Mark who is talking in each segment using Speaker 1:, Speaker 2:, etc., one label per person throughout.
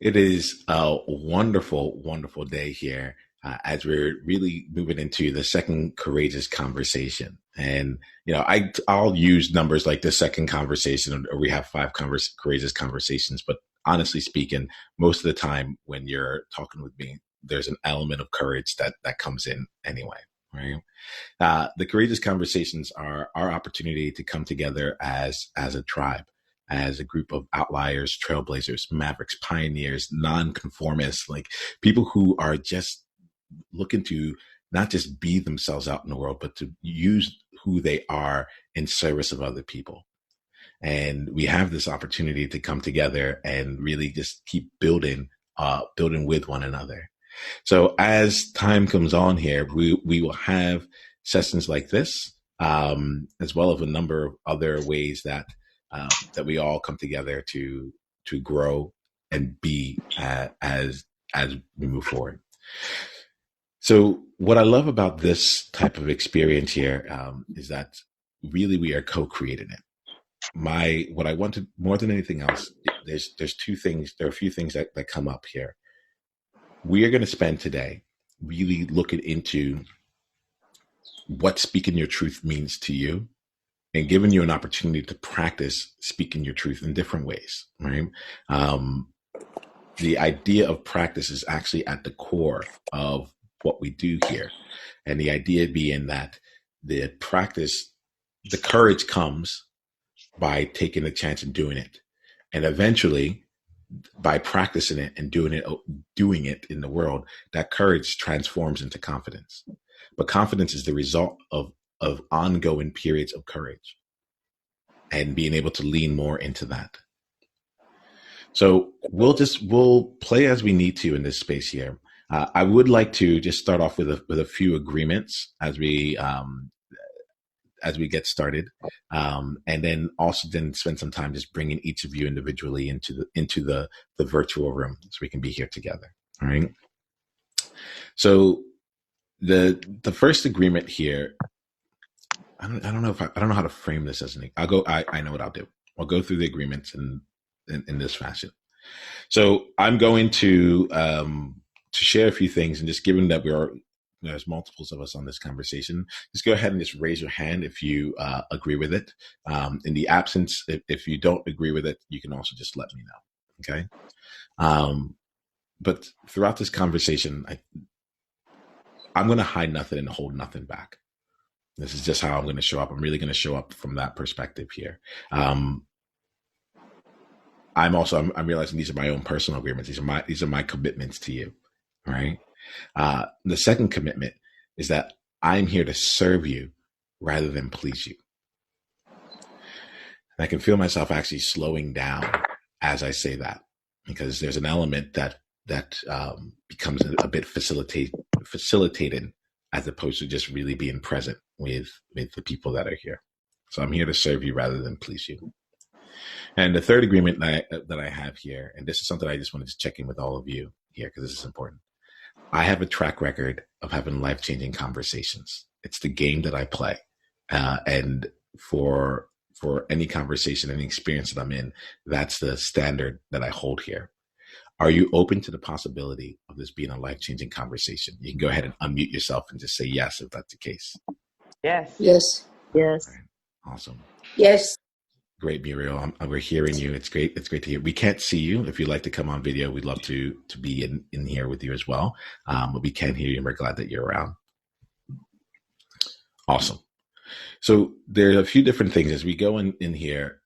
Speaker 1: It is a wonderful, wonderful day here as we're really moving into the second courageous conversation. And, I'll use numbers like the second conversation, or we have five courageous conversations. But honestly speaking, most of the time when you're talking with me, there's an element of courage that comes in anyway. Right. The courageous conversations are our opportunity to come together as a tribe, as a group of outliers, trailblazers, mavericks, pioneers, nonconformists, like people who are just looking to not just be themselves out in the world, but to use who they are in service of other people. And we have this opportunity to come together and really just keep building with one another. So as time comes on here, we will have sessions like this, as well as a number of other ways that we all come together to grow and be as we move forward. So what I love about this type of experience here is that really we are co-creating it. What I wanted more than anything else, there's two things. There are a few things that come up here. We are going to spend today really looking into what speaking your truth means to you, and giving you an opportunity to practice speaking your truth in different ways, right? The idea of practice is actually at the core of what we do here. And the idea being that the courage comes by taking a chance and doing it. And eventually, by practicing it and doing it in the world, that courage transforms into confidence. But confidence is the result of ongoing periods of courage and being able to lean more into that. So we'll play as we need to in this space here. I would like to just start off with a few agreements as we get started, and then also spend some time just bringing each of you individually into the virtual room so we can be here together. All right. So the first agreement here, I don't know how to frame this as I know what I'll do. I'll go through the agreements in this fashion. So I'm going to share a few things, and just given that there's multiples of us on this conversation, just go ahead and just raise your hand if you agree with it. In the absence, if you don't agree with it, you can also just let me know. Okay. But throughout this conversation, I'm going to hide nothing and hold nothing back. This is just how I'm going to show up. I'm really going to show up from that perspective here. I'm realizing these are my own personal agreements. These are my commitments to you. All right. The second commitment is that I'm here to serve you rather than please you. And I can feel myself actually slowing down as I say that, because there's an element that becomes a bit facilitated as opposed to just really being present with the people that are here. So I'm here to serve you rather than please you. And the third agreement that I have here, and this is something I just wanted to check in with all of you here because this is important. I have a track record of having life-changing conversations. It's the game that I play. And for any conversation, any experience that I'm in, that's the standard that I hold here. Are you open to the possibility of this being a life-changing conversation? You can go ahead and unmute yourself and just say yes if that's the case.
Speaker 2: Yes.
Speaker 3: Yes.
Speaker 2: Yes.
Speaker 1: Right. Awesome.
Speaker 3: Yes.
Speaker 1: Great, Muriel. We're hearing you. It's great. It's great to hear. We can't see you. If you'd like to come on video, we'd love to be in here with you as well. But we can hear you, and we're glad that you're around. Awesome. So there are a few different things as we go in here.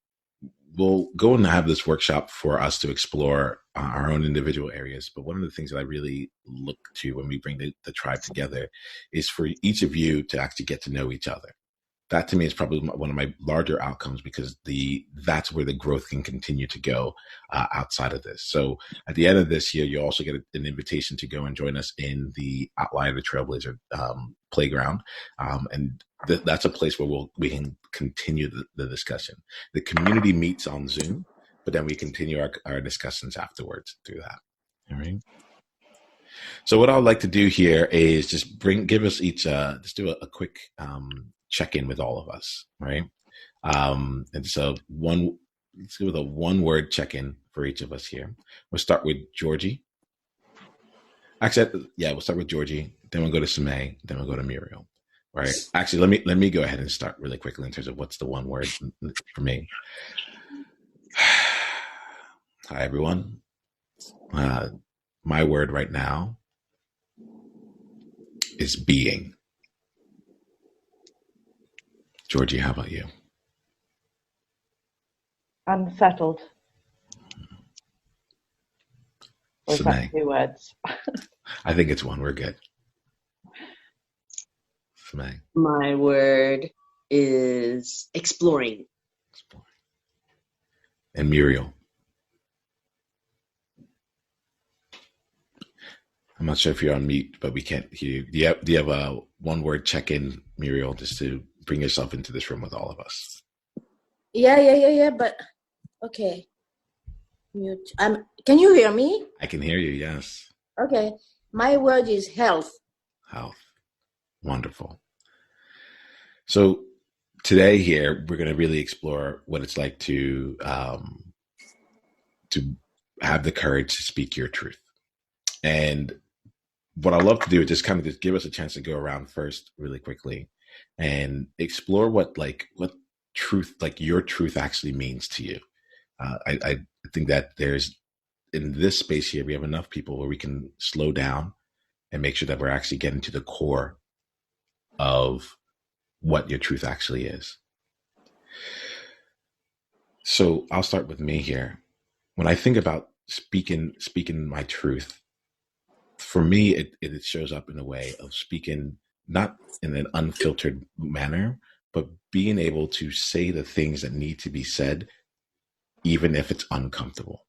Speaker 1: We'll go and have this workshop for us to explore our own individual areas. But one of the things that I really look to when we bring the tribe together is for each of you to actually get to know each other. That to me is probably one of my larger outcomes, because that's where the growth can continue to go outside of this. So at the end of this year, you also get an invitation to go and join us in the Outlier the Trailblazer playground. And that's a place where we can continue the discussion. The community meets on Zoom, but then we continue our discussions afterwards through that. All right. So what I would like to do here is just give us each, just do a quick check-in with all of us, right? And so let's go with a one-word check-in for each of us here. We'll start with Georgie. Actually, yeah, we'll start with Georgie. Then we'll go to Samay. Then we'll go to Muriel. Right. Actually, let me go ahead and start really quickly in terms of what's the one word for me. Hi, everyone. My word right now is being. Georgie, how about you?
Speaker 2: Unsettled. Or is
Speaker 1: Samay.
Speaker 2: that 2 words?
Speaker 1: I think it's one. We're good. Samay.
Speaker 3: My word is exploring.
Speaker 1: And Muriel. I'm not sure if you're on mute, but we can't hear you. Do you have a one word check-in, Muriel, just to bring yourself into this room with all of us?
Speaker 3: Yeah. But okay. Mute. Can you hear me?
Speaker 1: I can hear you. Yes.
Speaker 3: Okay. My word is health.
Speaker 1: Health. Wonderful. So today here, we're going to really explore what it's like to have the courage to speak your truth. And what I love to do is just kind of just give us a chance to go around first really quickly and explore what truth, like your truth actually means to you. I think that there's, in this space here, we have enough people where we can slow down and make sure that we're actually getting to the core of what your truth actually is. So I'll start with me here. When I think about speaking my truth, for me, it shows up in a way of speaking not in an unfiltered manner, but being able to say the things that need to be said, even if it's uncomfortable.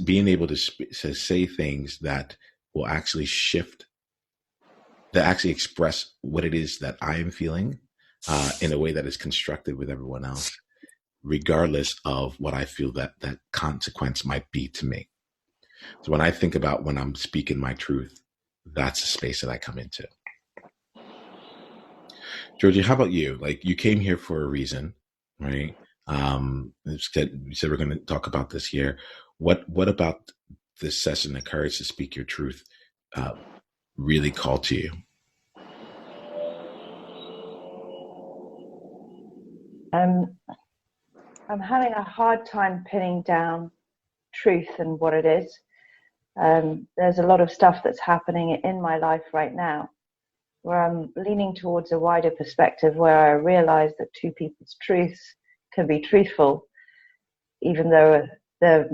Speaker 1: Being able to say things that will actually shift, that actually express what it is that I am feeling in a way that is constructive with everyone else, regardless of what I feel that consequence might be to me. So when I think about when I'm speaking my truth, that's the space that I come into. Georgie, how about you? Like, you came here for a reason, right? You said we're going to talk about this here. What about this session, the courage to speak your truth, really called to you?
Speaker 2: I'm having a hard time pinning down truth and what it is. There's a lot of stuff that's happening in my life right now where I'm leaning towards a wider perspective, where I realize that 2 people's truths can be truthful, even though their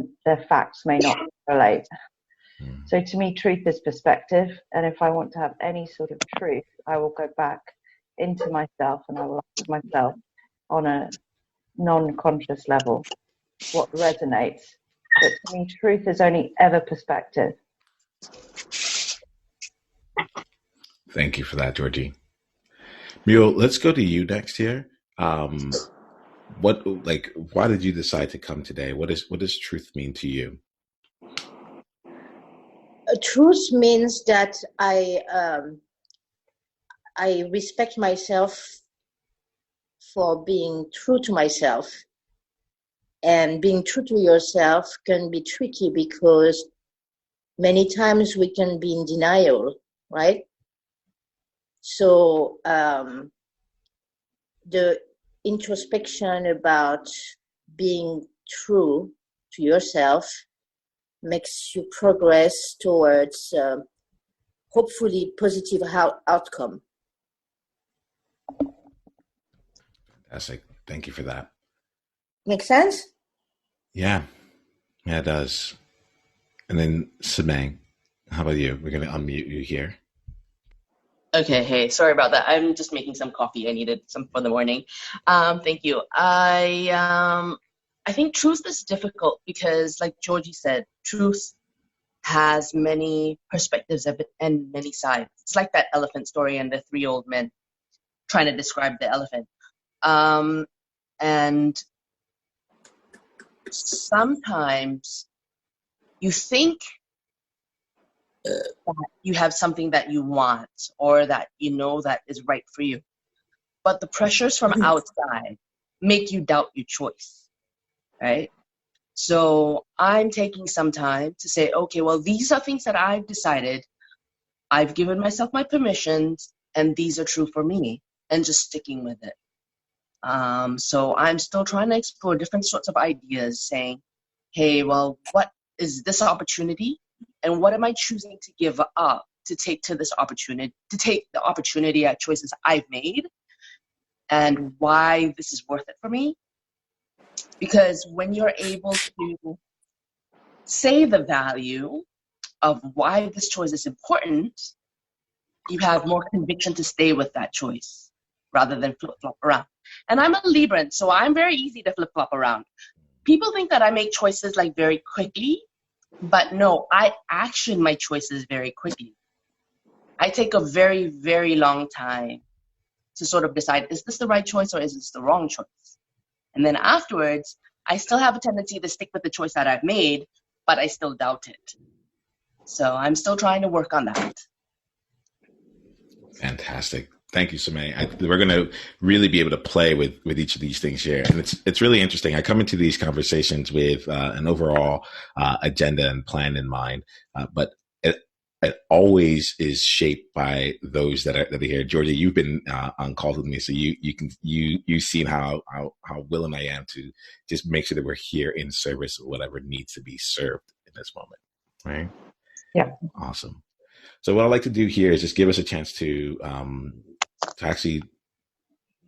Speaker 2: facts may not relate. So to me, truth is perspective. And if I want to have any sort of truth, I will go back into myself and I will ask myself on a non-conscious level what resonates. But to me, truth is only ever perspective.
Speaker 1: Thank you for that, Georgie. Muriel, let's go to you next here. Why did you decide to come today? What does truth mean to you?
Speaker 3: Truth means that I respect myself for being true to myself. And being true to yourself can be tricky because many times we can be in denial, right? So the introspection about being true to yourself makes you progress towards hopefully positive outcome.
Speaker 1: Fantastic. Thank you for that.
Speaker 3: Make sense?
Speaker 1: Yeah, it does. And then Samang, how about you? We're going to unmute you here.
Speaker 4: Okay, hey, sorry about that. I'm just making some coffee. I needed some for the morning. Thank you. I think truth is difficult because, like Georgie said, truth has many perspectives and many sides. It's like that elephant story and the 3 old men trying to describe the elephant. And sometimes you think that you have something that you want or that you know that is right for you. But the pressures from outside make you doubt your choice, right? So I'm taking some time to say, okay, well, these are things that I've decided. I've given myself my permissions, and these are true for me, and just sticking with it. So I'm still trying to explore different sorts of ideas, saying, hey, well, what is this opportunity? And what am I choosing to give up to take to this opportunity, to take the opportunity at choices I've made, and why this is worth it for me? Because when you're able to say the value of why this choice is important, you have more conviction to stay with that choice rather than flip-flop around. And I'm a Libran, so I'm very easy to flip-flop around. People think that I make choices like very quickly, but no, I action my choices very quickly. I take a very, very long time to sort of decide, is this the right choice or is this the wrong choice? And then afterwards, I still have a tendency to stick with the choice that I've made, but I still doubt it. So I'm still trying to work on that.
Speaker 1: Fantastic. Thank you, Samay. We're going to really be able to play with each of these things here. And it's really interesting. I come into these conversations with an overall agenda and plan in mind, but it always is shaped by those that are here. Georgia, you've been on calls with me, so you've seen how willing I am to just make sure that we're here in service of whatever needs to be served in this moment. Right?
Speaker 2: Yeah.
Speaker 1: Awesome. So what I'd like to do here is just give us a chance to actually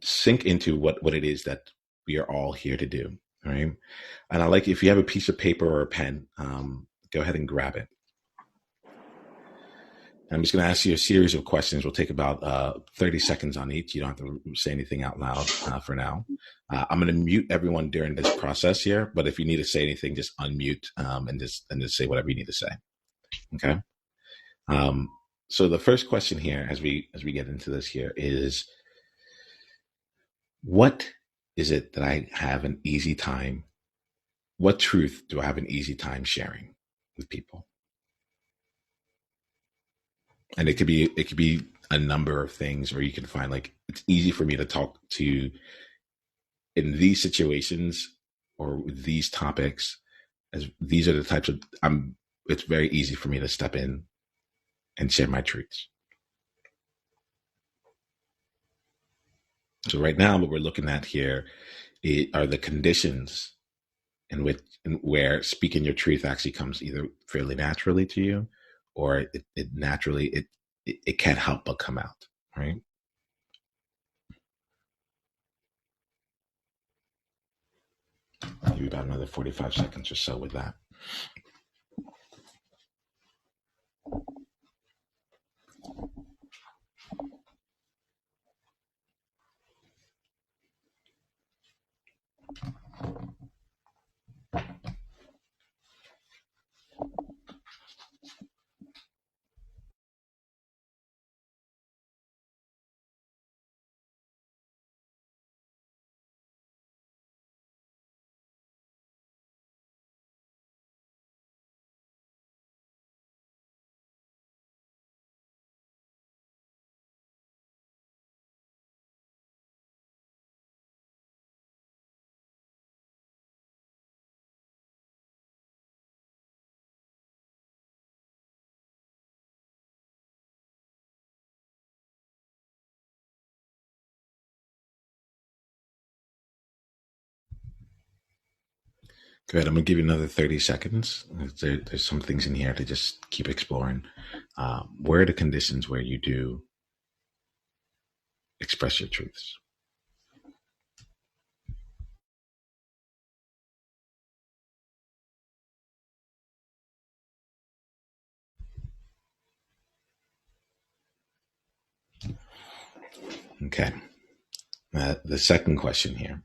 Speaker 1: sink into what it is that we are all here to do. Right? And I like, if you have a piece of paper or a pen, go ahead and grab it. I'm just going to ask you a series of questions. We'll take about 30 seconds on each. You don't have to say anything out loud for now. I'm going to mute everyone during this process here, but if you need to say anything, just unmute and just say whatever you need to say. Okay. So the first question here, as we get into this here, is, what is it that I have an easy time? What truth do I have an easy time sharing with people? And it could be a number of things, or you can find, like, it's easy for me to talk to in these situations or these topics, as these are the types of, it's very easy for me to step in and share my truths. So right now, what we're looking at here are the conditions in where speaking your truth actually comes either fairly naturally to you, or it naturally, it can't help but come out, right? Maybe about another 45 seconds or so with that. Good. I'm going to give you another 30 seconds. There's some things in here to just keep exploring. Where are the conditions where you do express your truths? Okay. The second question here.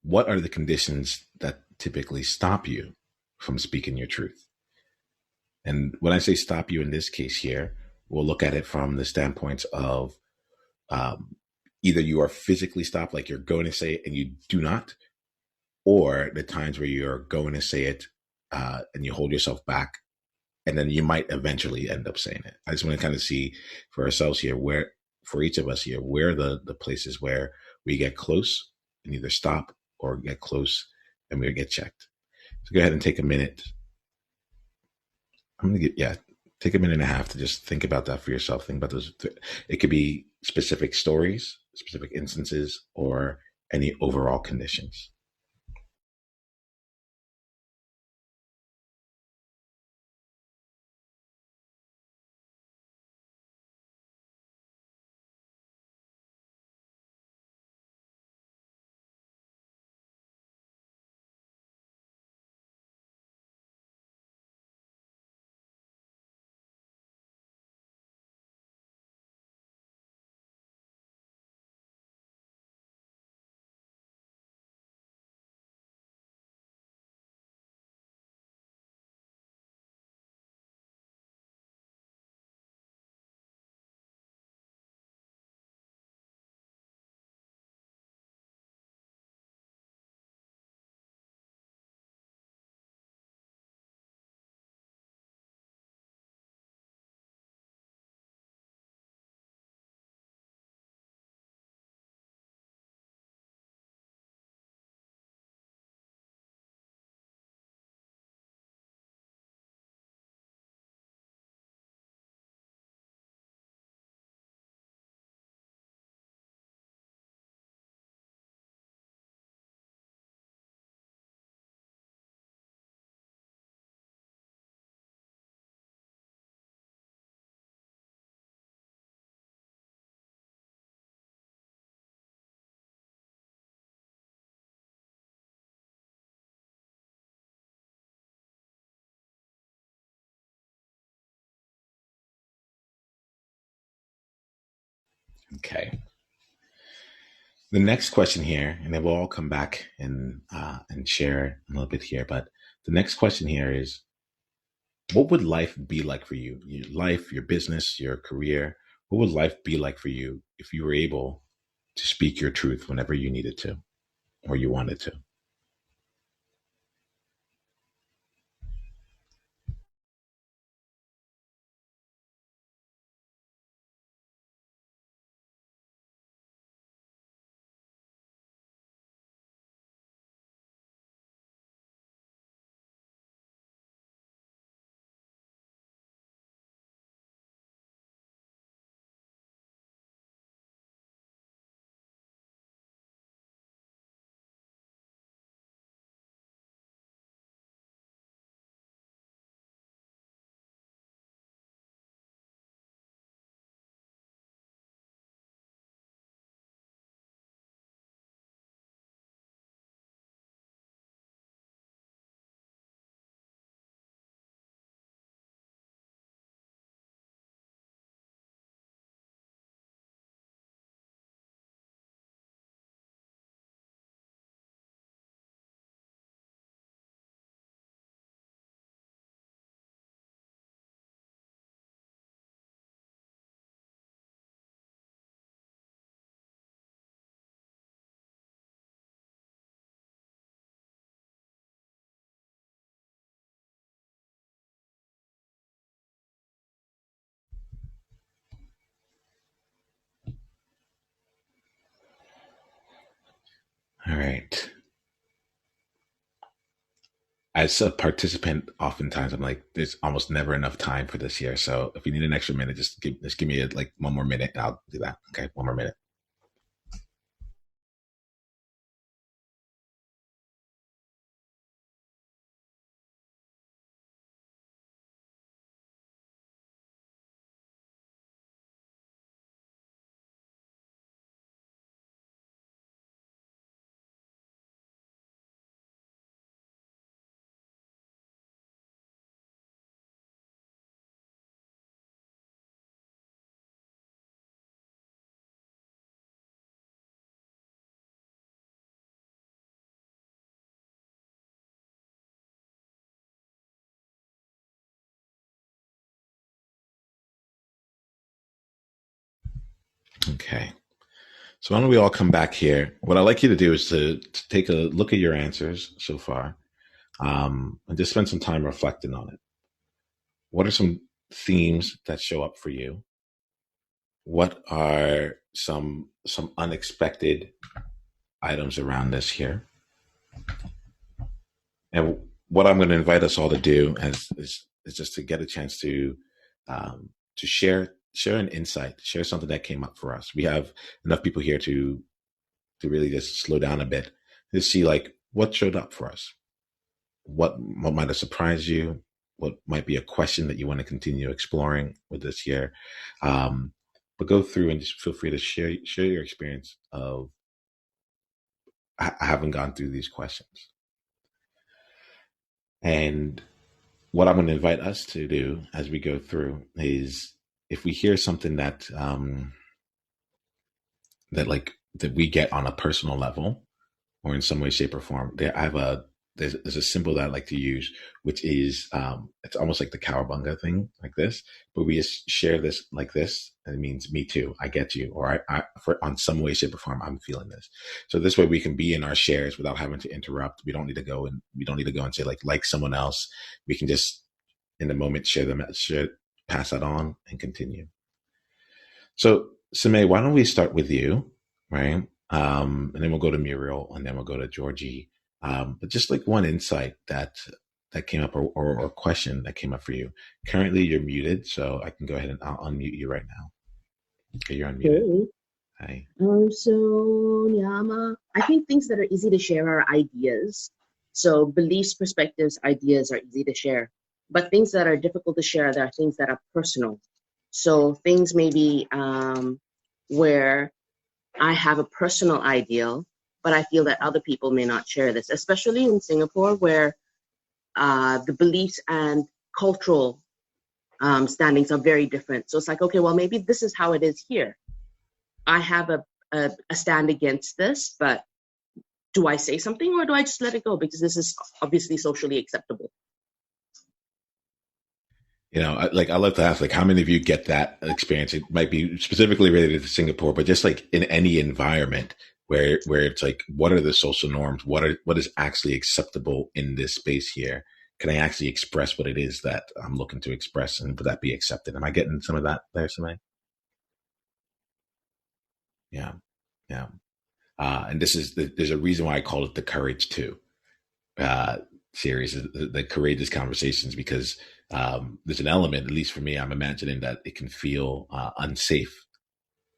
Speaker 1: What are the conditions that typically stop you from speaking your truth? And when I say stop you in this case here, we'll look at it from the standpoint of either you are physically stopped, like you're going to say it and you do not, or the times where you're going to say it and you hold yourself back, and then you might eventually end up saying it. I just want to kind of see for ourselves here, for each of us here, where the places where we get close and either stop or get close and we get checked. So go ahead and take a minute. Take a minute and a half to just think about that for yourself. Think about those. It could be specific stories, specific instances, or any overall conditions. Okay. The next question here, and then we'll all come back and share a little bit here. But the next question here is, what would life be like for you? Your life, your business, your career. What would life be like for you if you were able to speak your truth whenever you needed to or you wanted to? All right. As a participant, oftentimes I'm like, there's almost never enough time for this here. So if you need an extra minute, just give me like one more minute and I'll do that. Okay, one more minute. Okay. So why don't we all come back here? What I'd like you to do is to take a look at your answers so far, and just spend some time reflecting on it. What are some themes that show up for you? What are some unexpected items around this here? And what I'm going to invite us all to do is just to get a chance to share an insight, share something that came up for us. We have enough people here to really just slow down a bit to see like what showed up for us, what might have surprised you, what might be a question that you want to continue exploring with this year. But go through and just feel free to share your experience of having gone through these questions. And what I'm going to invite us to do as we go through is if we hear something that that we get on a personal level or in some way, shape, or form, there's a symbol that I like to use, which is it's almost like the cowabunga thing, like this, but we just share this like this, and it means me too, I get you, or on some way, shape, or form, I'm feeling this. So this way we can be in our shares without having to interrupt. We don't need to go and say like someone else. We can just in the moment pass that on and continue. So Samay, why don't we start with you, right? And then we'll go to Muriel, and then we'll go to Georgie. But just like one insight that came up or question that came up for you. Currently, you're muted, so I can go ahead and I'll unmute you right now. Okay, you're unmuted. Hi.
Speaker 4: So, Nyama, I think things that are easy to share are ideas. So beliefs, perspectives, ideas are easy to share. But things that are difficult to share, there are things that are personal. So things maybe where I have a personal ideal, but I feel that other people may not share this, especially in Singapore, where the beliefs and cultural standings are very different. So it's like, okay, well, maybe this is how it is here. I have a stand against this, but do I say something or do I just let it go? Because this is obviously socially acceptable.
Speaker 1: You know, I love to ask, like, how many of you get that experience? It might be specifically related to Singapore, but just like in any environment where it's like, what are the social norms? What is actually acceptable in this space here? Can I actually express what it is that I'm looking to express, and would that be accepted? Am I getting some of that there, Samay? Yeah, yeah. And there's a reason why I call it the Courage Too series, the courageous conversations, because there's an element, at least for me, I'm imagining that it can feel unsafe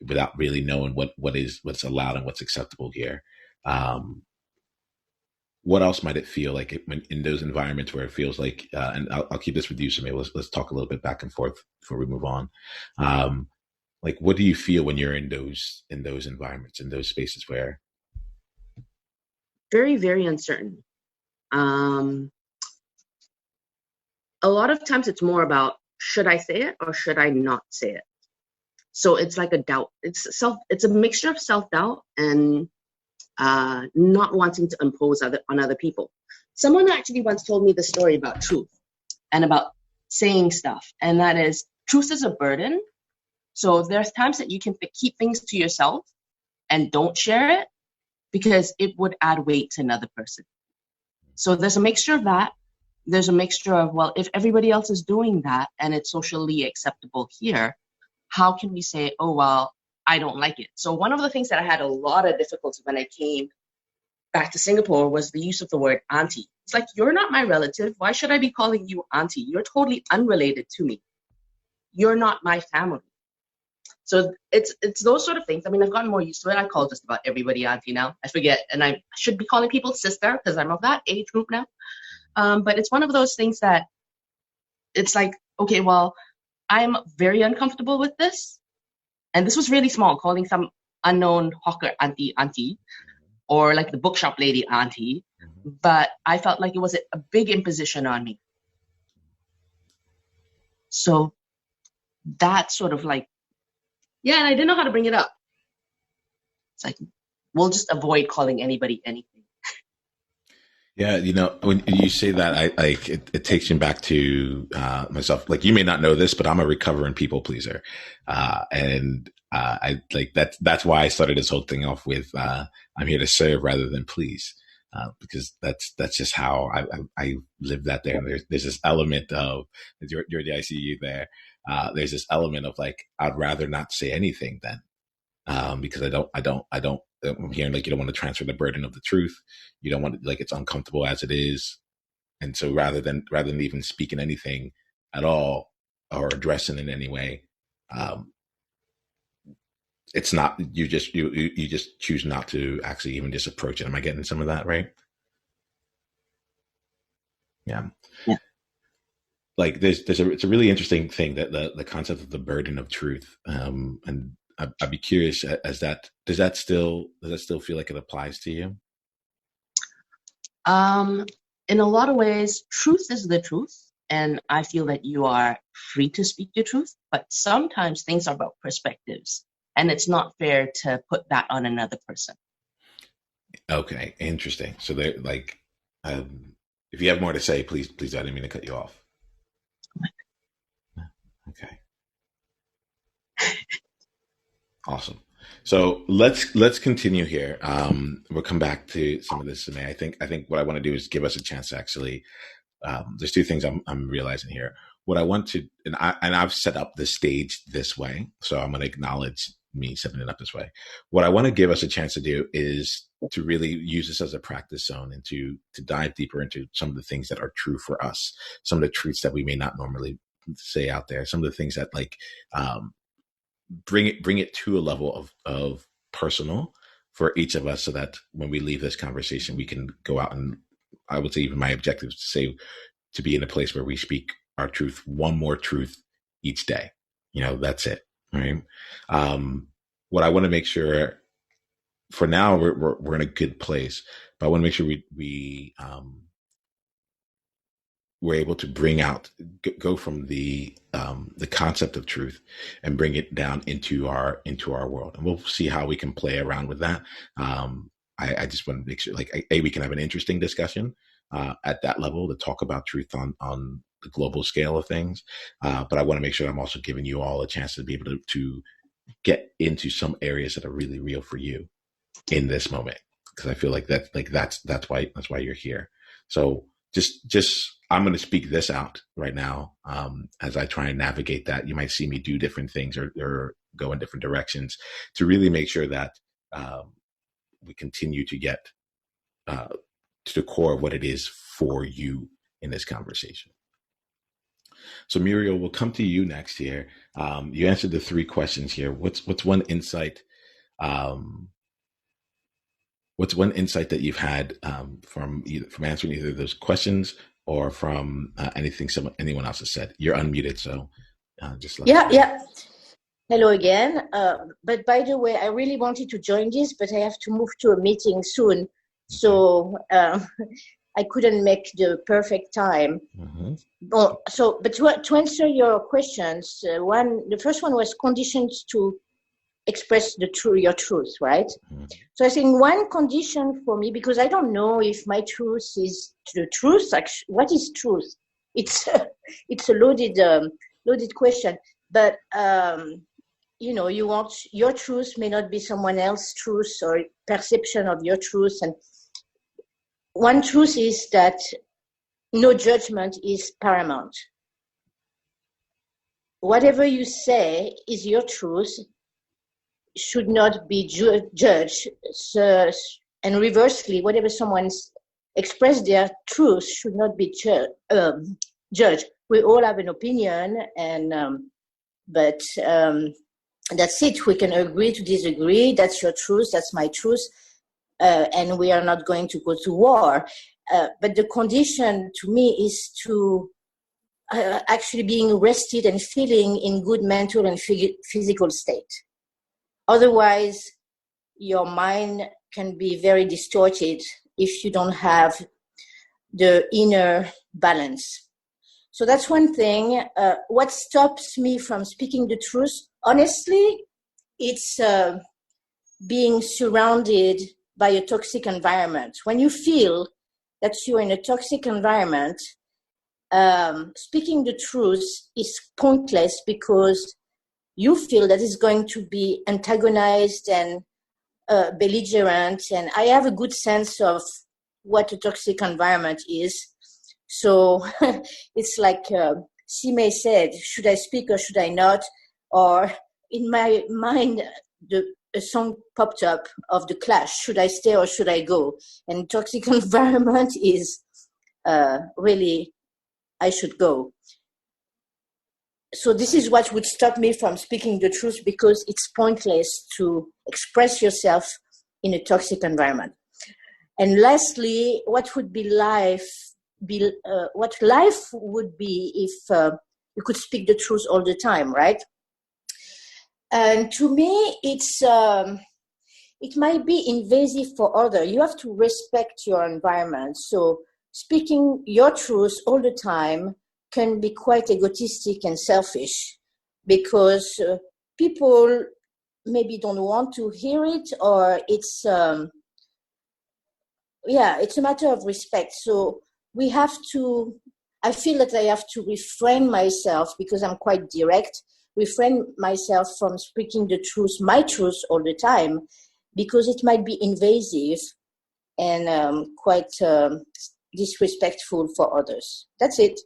Speaker 1: without really knowing what's allowed and what's acceptable here. What else might it feel like when in those environments where it feels like, and I'll keep this with you, Samay. Let's talk a little bit back and forth before we move on. Like, what do you feel when you're in those environments, in those spaces where?
Speaker 4: Very, very uncertain. A lot of times it's more about, should I say it or should I not say it? So it's like a doubt. It's a mixture of self-doubt and not wanting to impose on other people. Someone actually once told me the story about truth and about saying stuff. And that is, truth is a burden. So there's times that you can keep things to yourself and don't share it because it would add weight to another person. So there's a mixture of that. There's a mixture of, well, if everybody else is doing that and it's socially acceptable here, how can we say, oh, well, I don't like it? So one of the things that I had a lot of difficulty when I came back to Singapore was the use of the word auntie. It's like, you're not my relative. Why should I be calling you auntie? You're totally unrelated to me. You're not my family. So it's those sort of things. I mean, I've gotten more used to it. I call just about everybody auntie now. I forget, and I should be calling people sister because I'm of that age group now. But it's one of those things that it's like, okay, well, I'm very uncomfortable with this. And this was really small, calling some unknown hawker auntie, or like the bookshop lady auntie. But I felt like it was a big imposition on me. So that's sort of like, yeah, and I didn't know how to bring it up. It's like, we'll just avoid calling anybody anything.
Speaker 1: Yeah, you know, when you say that, it takes me back to myself. Like, you may not know this, but I'm a recovering people pleaser, and I like that. That's why I started this whole thing off with I'm here to serve rather than please, because that's just how I live that there. And there's this element of Georgie, I see you there. There's this element of like, I'd rather not say anything then. because I'm hearing like you don't want to transfer the burden of the truth. You don't want to, like, it's uncomfortable as it is. And so rather than even speaking anything at all or addressing in any way, it's not, you just choose not to actually even just approach it. Am I getting some of that right? Yeah.
Speaker 4: Yeah.
Speaker 1: Like it's a really interesting thing, that the concept of the burden of truth. And I'd be curious, does that still feel like it applies to you?
Speaker 4: In a lot of ways, truth is the truth. And I feel that you are free to speak your truth, but sometimes things are about perspectives, and it's not fair to put that on another person.
Speaker 1: Okay, interesting. So they're like, if you have more to say, please, I didn't mean to cut you off. Okay. Awesome. So let's continue here. We'll come back to some of this, Samay. I think what I want to do is give us a chance to actually. There's two things I'm realizing here. What I want to, and I've set up the stage this way, so I'm going to acknowledge me setting it up this way. What I want to give us a chance to do is to really use this as a practice zone, and to dive deeper into some of the things that are true for us, some of the truths that we may not normally say out there, some of the things that like bring it to a level of personal for each of us, so that when we leave this conversation, we can go out and, I would say, even my objective is to be in a place where we speak our truth, one more truth each day. That's it. Right. What I want to make sure, for now, we're in a good place, but I want to make sure we're able to go from the concept of truth and bring it down into our world, and we'll see how we can play around with that. I just want to make sure, like, we can have an interesting discussion at that level to talk about truth on the global scale of things. But I want to make sure I'm also giving you all a chance to be able to get into some areas that are really real for you in this moment, because I feel like that's why you're here. So just I'm going to speak this out right now as I try and navigate that. You might see me do different things or go in different directions to really make sure that we continue to get to the core of what it is for you in this conversation. So Muriel, we'll come to you next here. You answered the 3 questions here. What's one insight? What's one insight that you've had from answering either of those questions or from anyone else has said? You're unmuted, so just let us know.
Speaker 3: Yeah. Hello again. But by the way, I really wanted to join this, but I have to move to a meeting soon, so I couldn't make the perfect time. Mm-hmm. But to answer your questions, the first one was conditions to express your truth, right? Mm-hmm. So I think one condition for me, because I don't know if my truth is the truth. Actually, what is truth? It's a loaded question. But you want your truth may not be someone else's truth or perception of your truth. And one truth is that no judgment is paramount. Whatever you say is your truth, should not be judged. So, and reversely, whatever someone's expressed their truth should not be judged. We all have an opinion, but that's it. We can agree to disagree. That's your truth. That's my truth. And we are not going to go to war. But the condition to me is to actually being rested and feeling in good mental and physical state. Otherwise, your mind can be very distorted if you don't have the inner balance. So that's one thing. What stops me from speaking the truth, honestly, it's being surrounded by a toxic environment. When you feel that you're in a toxic environment, speaking the truth is pointless, because you feel that it's going to be antagonized and belligerent. And I have a good sense of what a toxic environment is. So it's like Sime said, should I speak or should I not? Or in my mind, a song popped up of The Clash, Should I Stay or Should I Go? And toxic environment is really, I should go. So this is what would stop me from speaking the truth, because it's pointless to express yourself in a toxic environment. And lastly, what would be life? What life would be if you could speak the truth all the time, right? And to me, it might be invasive for others. You have to respect your environment. So speaking your truth all the time can be quite egotistic and selfish, because people maybe don't want to hear it, or it's a matter of respect. So I feel that I have to refrain myself, because I'm quite direct, refrain myself from speaking the truth, my truth all the time, because it might be invasive and quite disrespectful for others. That's it.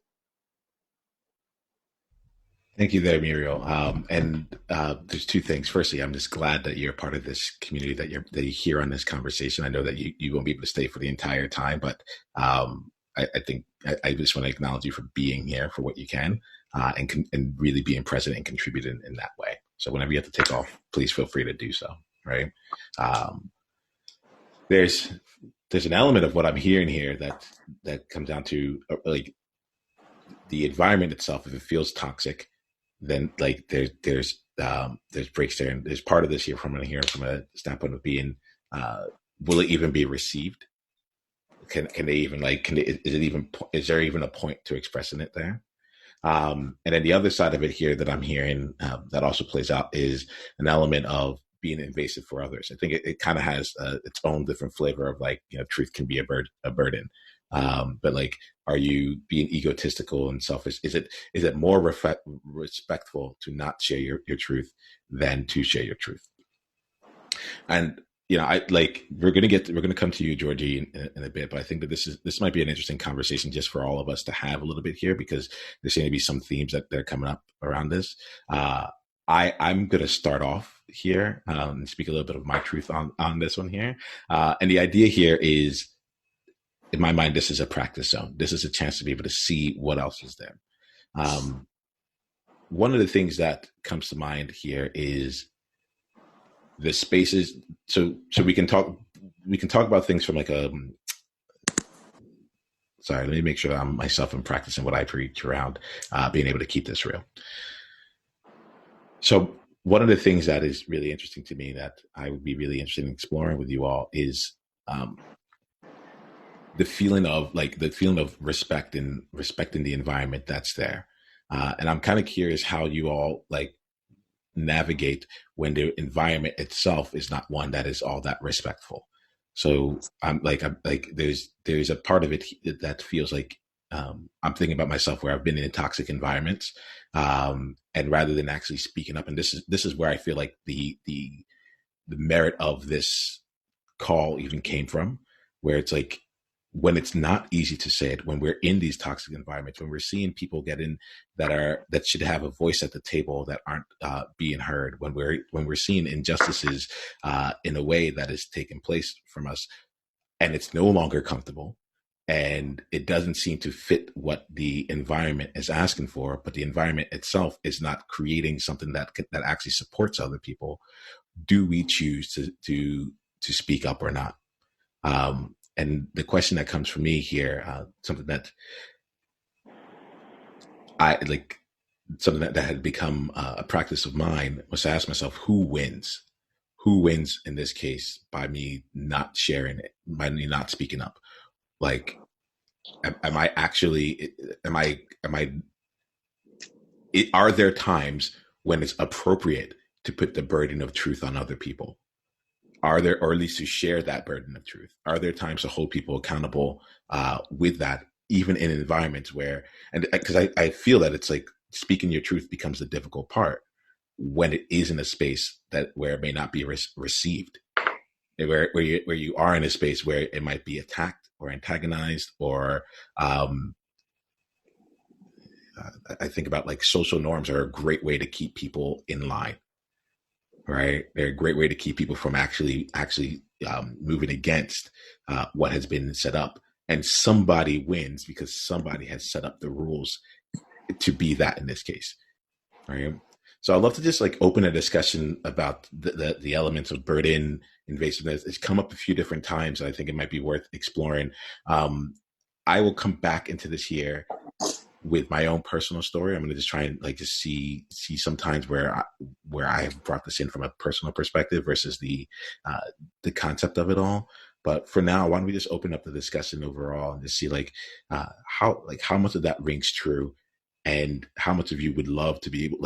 Speaker 1: Thank you there, Muriel. There's two things. Firstly, I'm just glad that you're part of this community, that you hear on this conversation. I know that you won't be able to stay for the entire time, but I think I just want to acknowledge you for being here for what you can, and really being present and contributing in that way. So whenever you have to take off, please feel free to do so. Right? There's an element of what I'm hearing here that comes down to like the environment itself. If it feels toxic, then like there's breaks there, and there's part of this here from a standpoint of being, will it even be received? Can they even is there even a point to expressing it there? And then the other side of it here that I'm hearing that also plays out is an element of being invasive for others. I think it kind of has its own different flavor of like, truth can be a burden. But like, are you being egotistical and selfish? Is it more respectful to not share your truth than to share your truth? And we're gonna come to you, Georgie, in a bit, but I think that this might be an interesting conversation just for all of us to have a little bit here, because there seem to be some themes that are coming up around this. I'm gonna start off here and speak a little bit of my truth on this one here. And the idea here is, in my mind, this is a practice zone. This is a chance to be able to see what else is there. One of the things that comes to mind here is the spaces. So we can talk about things from like sorry, let me make sure that I'm practicing what I preach around being able to keep this real. So one of the things that is really interesting to me that I would be really interested in exploring with you all is the feeling of respect and respecting the environment that's there. And I'm kind of curious how you all like navigate when the environment itself is not one that is all that respectful. So I'm like there's a part of it that feels like I'm thinking about myself where I've been in toxic environments, and rather than actually speaking up, and this is where I feel like the merit of this call even came from, where it's like, when it's not easy to say it, when we're in these toxic environments, when we're seeing people get in that should have a voice at the table that aren't being heard, when we're seeing injustices in a way that is taking place from us, and it's no longer comfortable, and it doesn't seem to fit what the environment is asking for, but the environment itself is not creating something that actually supports other people. Do we choose to speak up or not? And the question that comes from me here, something that I like, something that had become a practice of mine, was to ask myself, who wins? Who wins in this case by me not sharing it, by me not speaking up? Like, are there times when it's appropriate to put the burden of truth on other people? Are there, or at least to share that burden of truth? Are there times to hold people accountable with that, even in environments where, and because I feel that it's like speaking your truth becomes the difficult part when it is in a space where it may not be received, where you are in a space where it might be attacked or antagonized, or I think about like social norms are a great way to keep people in line. right? They're a great way to keep people from actually moving against what has been set up. And somebody wins because somebody has set up the rules to be that in this case, right? So I'd love to just like open a discussion about the elements of burden, invasiveness. It's come up a few different times, and I think it might be worth exploring. I will come back into this year with my own personal story. I'm going to just try and like just see sometimes where I have brought this in from a personal perspective versus the concept of it all. But for now, why don't we just open up the discussion overall and just see how much of that rings true, and how much of you would love to be able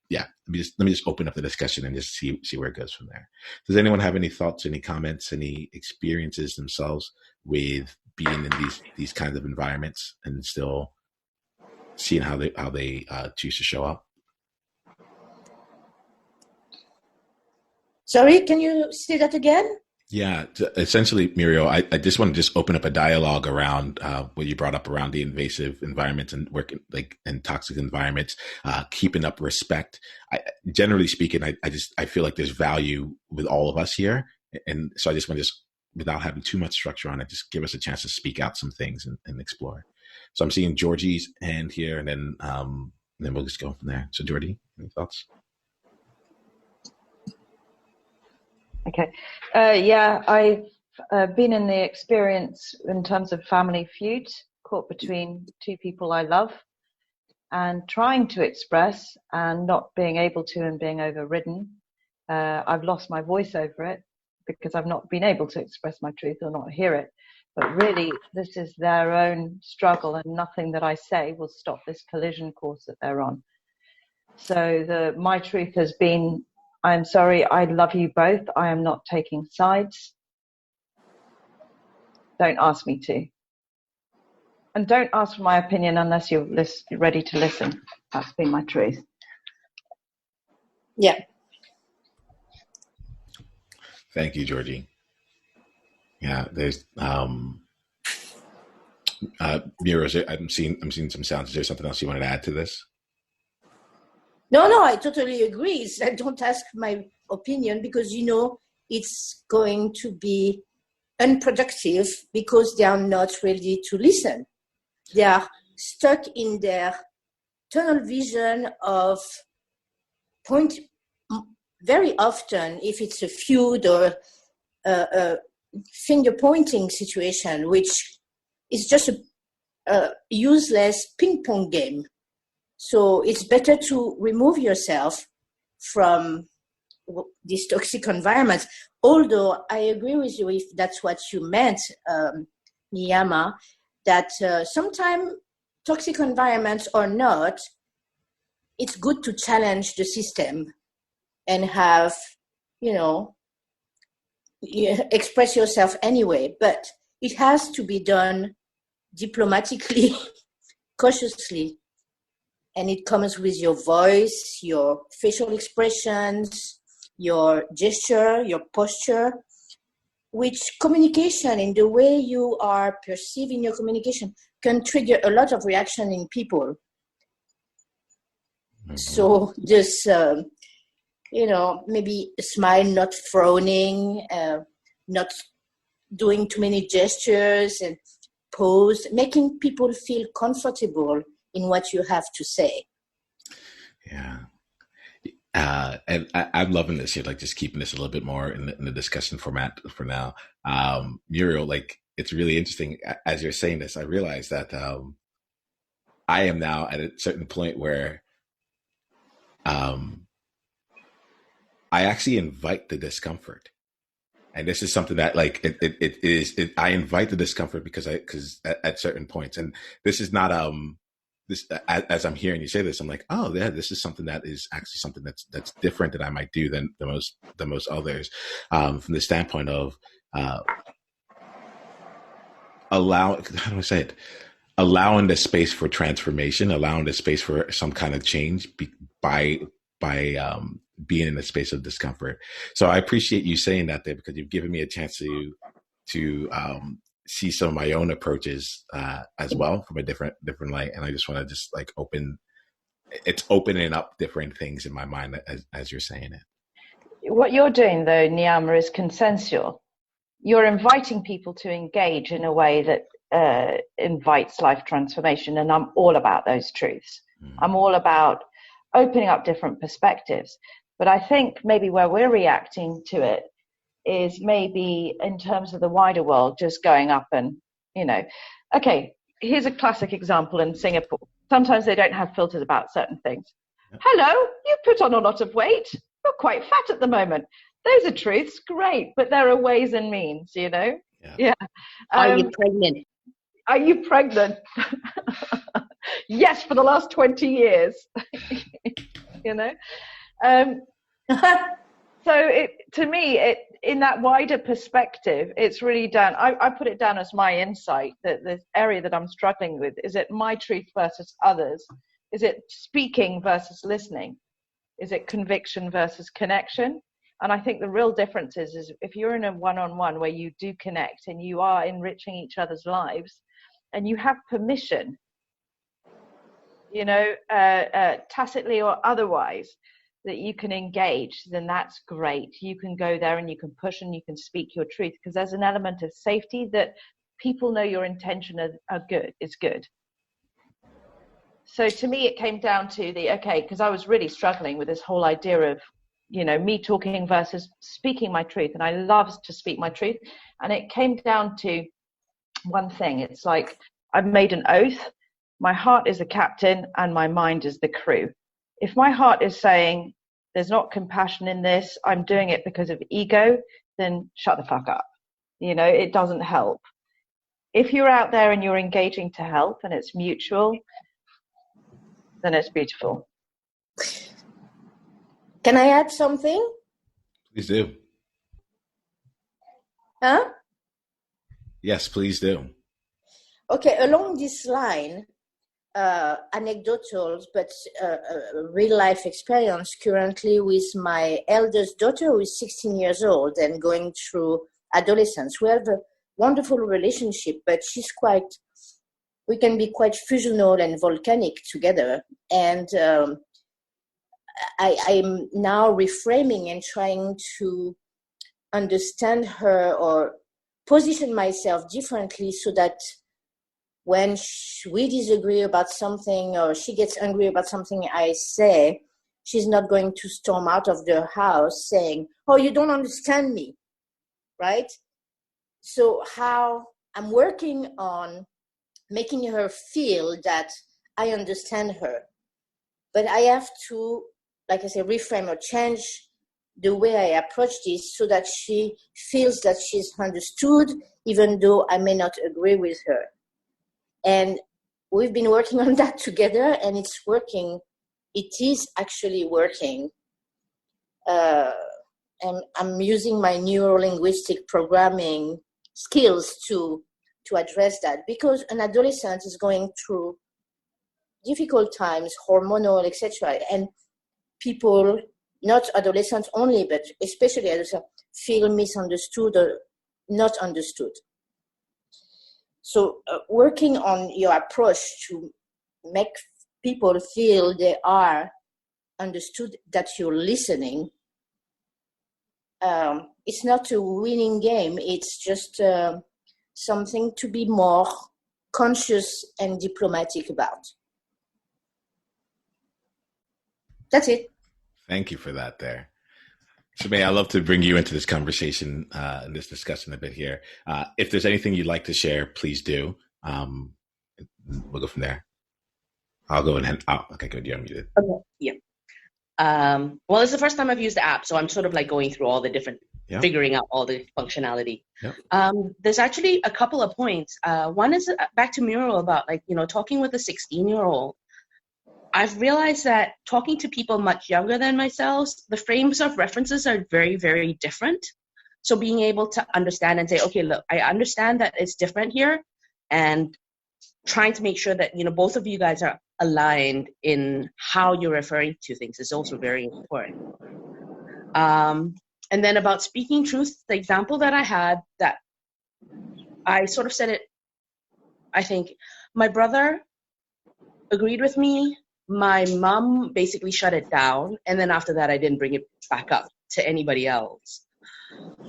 Speaker 1: yeah. Let me just open up the discussion and just see where it goes from there. Does anyone have any thoughts, any comments, any experiences themselves with being in these kinds of environments and still seeing how they choose to show up?
Speaker 3: Sorry, can you say that again?
Speaker 1: Yeah, essentially, Muriel, I just want to just open up a dialogue around what you brought up around the invasive environments and working and toxic environments, keeping up respect. Generally speaking, I feel like there's value with all of us here, and so I just want to without having too much structure on it, just give us a chance to speak out some things and explore. So I'm seeing Georgie's hand here, and then we'll just go from there. So Georgie, any thoughts?
Speaker 2: Okay. Yeah, I've been in the experience in terms of family feud, caught between two people I love, and trying to express and not being able to, and being overridden. I've lost my voice over it because I've not been able to express my truth or not hear it. But really, this is their own struggle, and nothing that I say will stop this collision course that they're on. So my truth has been, I'm sorry, I love you both. I am not taking sides. Don't ask me to. And don't ask for my opinion unless you're ready to listen. That's been my truth.
Speaker 3: Yeah.
Speaker 1: Thank you, Georgie. Yeah, there's Mira, I'm seeing some sounds. Is there something else you wanted to add to this?
Speaker 3: No, I totally agree. I don't ask my opinion because, it's going to be unproductive because they are not ready to listen. They are stuck in their tunnel vision of point. Very often, if it's a feud or a finger pointing situation, which is just a useless ping pong game. So it's better to remove yourself from these toxic environments. Although I agree with you, if that's what you meant, Niyama, that sometimes toxic environments or not, it's good to challenge the system and have, express yourself anyway. But it has to be done diplomatically, cautiously. And it comes with your voice, your facial expressions, your gesture, your posture, which communication in the way you are perceiving your communication can trigger a lot of reaction in people. Mm-hmm. So just, maybe a smile, not frowning, not doing too many gestures and pose, making people feel comfortable in what you have to say.
Speaker 1: Yeah. And I'm loving this here, like just keeping this a little bit more in the discussion format for now. Muriel, like it's really interesting. As you're saying this, I realize that I am now at a certain point where I actually invite the discomfort. And this is something that like I invite the discomfort because at certain points, and this is not this, as I'm hearing you say this, I'm like, oh yeah, this is something that is actually something that's different that I might do than the most others, from the standpoint of how do I say it? Allowing the space for transformation, allowing the space for some kind of change by being in a space of discomfort. So I appreciate you saying that there, because you've given me a chance to see some of my own approaches as well from a different light. And I just want to just like opening up different things in my mind as you're saying it.
Speaker 2: what you're doing, though, Niyama, is consensual. You're inviting people to engage in a way that invites life transformation. And I'm all about those truths. I'm all about opening up different perspectives. But I think maybe where we're reacting to it is maybe in terms of the wider world, just going up and, okay, here's a classic example in Singapore. Sometimes they don't have filters about certain things. Hello, you've put on a lot of weight. You're quite fat at the moment. Those are truths, great, but there are ways and means, Yeah.
Speaker 3: Are you pregnant?
Speaker 2: Are you pregnant? Yes, for the last 20 years. So to me, in that wider perspective, it's really down. I put it down as my insight that the area that I'm struggling with is it my truth versus others? Is it speaking versus listening? Is it conviction versus connection? And I think the real difference is if you're in a one-on-one where you do connect and you are enriching each other's lives, and you have permission, tacitly or otherwise, that you can engage, then that's great. You can go there and you can push and you can speak your truth, because there's an element of safety that people know your intention is good. So to me, it came down to because I was really struggling with this whole idea of, me talking versus speaking my truth. And I love to speak my truth. And it came down to one thing. It's like I've made an oath. My heart is the captain and my mind is the crew. If my heart is saying there's not compassion in this, I'm doing it because of ego, then shut the fuck up. It doesn't help. If you're out there and you're engaging to help and it's mutual, then it's beautiful.
Speaker 3: Can I add something?
Speaker 1: Please do.
Speaker 3: Huh?
Speaker 1: Yes, please do.
Speaker 3: Okay, along this line, anecdotal, but real life experience currently with my eldest daughter, who is 16 years old and going through adolescence. We have a wonderful relationship, but we can be quite fusional and volcanic together. And I'm now reframing and trying to understand her or position myself differently so that when we disagree about something or she gets angry about something I say, she's not going to storm out of the house saying, "Oh, you don't understand me," right? So how I'm working on making her feel that I understand her. But I have to, like I say, reframe or change the way I approach this so that she feels that she's understood, even though I may not agree with her. And we've been working on that together, and it's working. It is actually working. And I'm using my neuro-linguistic programming skills to address that, because an adolescent is going through difficult times, hormonal, etc. And people, not adolescents only, but especially adolescents, feel misunderstood or not understood. So working on your approach to make people feel they are understood, that you're listening, it's not a winning game. It's just something to be more conscious and diplomatic about. That's it.
Speaker 1: Thank you for that there. Shemay, I'd love to bring you into this conversation and this discussion a bit here. If there's anything you'd like to share, please do. We'll go from there. I'll go ahead. Okay, good. You're unmuted.
Speaker 4: Okay. Yeah. Well, it's the first time I've used the app, so I'm sort of like going through all the different, figuring out all the functionality. There's actually a couple of points. One is back to Muriel about talking with a 16-year-old. I've realized that talking to people much younger than myself, the frames of references are very, very different. So being able to understand and say, okay, look, I understand that it's different here, and trying to make sure that, both of you guys are aligned in how you're referring to things is also very important. And then about speaking truth, the example that I had, that I sort of said it, I think my brother agreed with me. My mom basically shut it down. And then after that, I didn't bring it back up. to anybody else.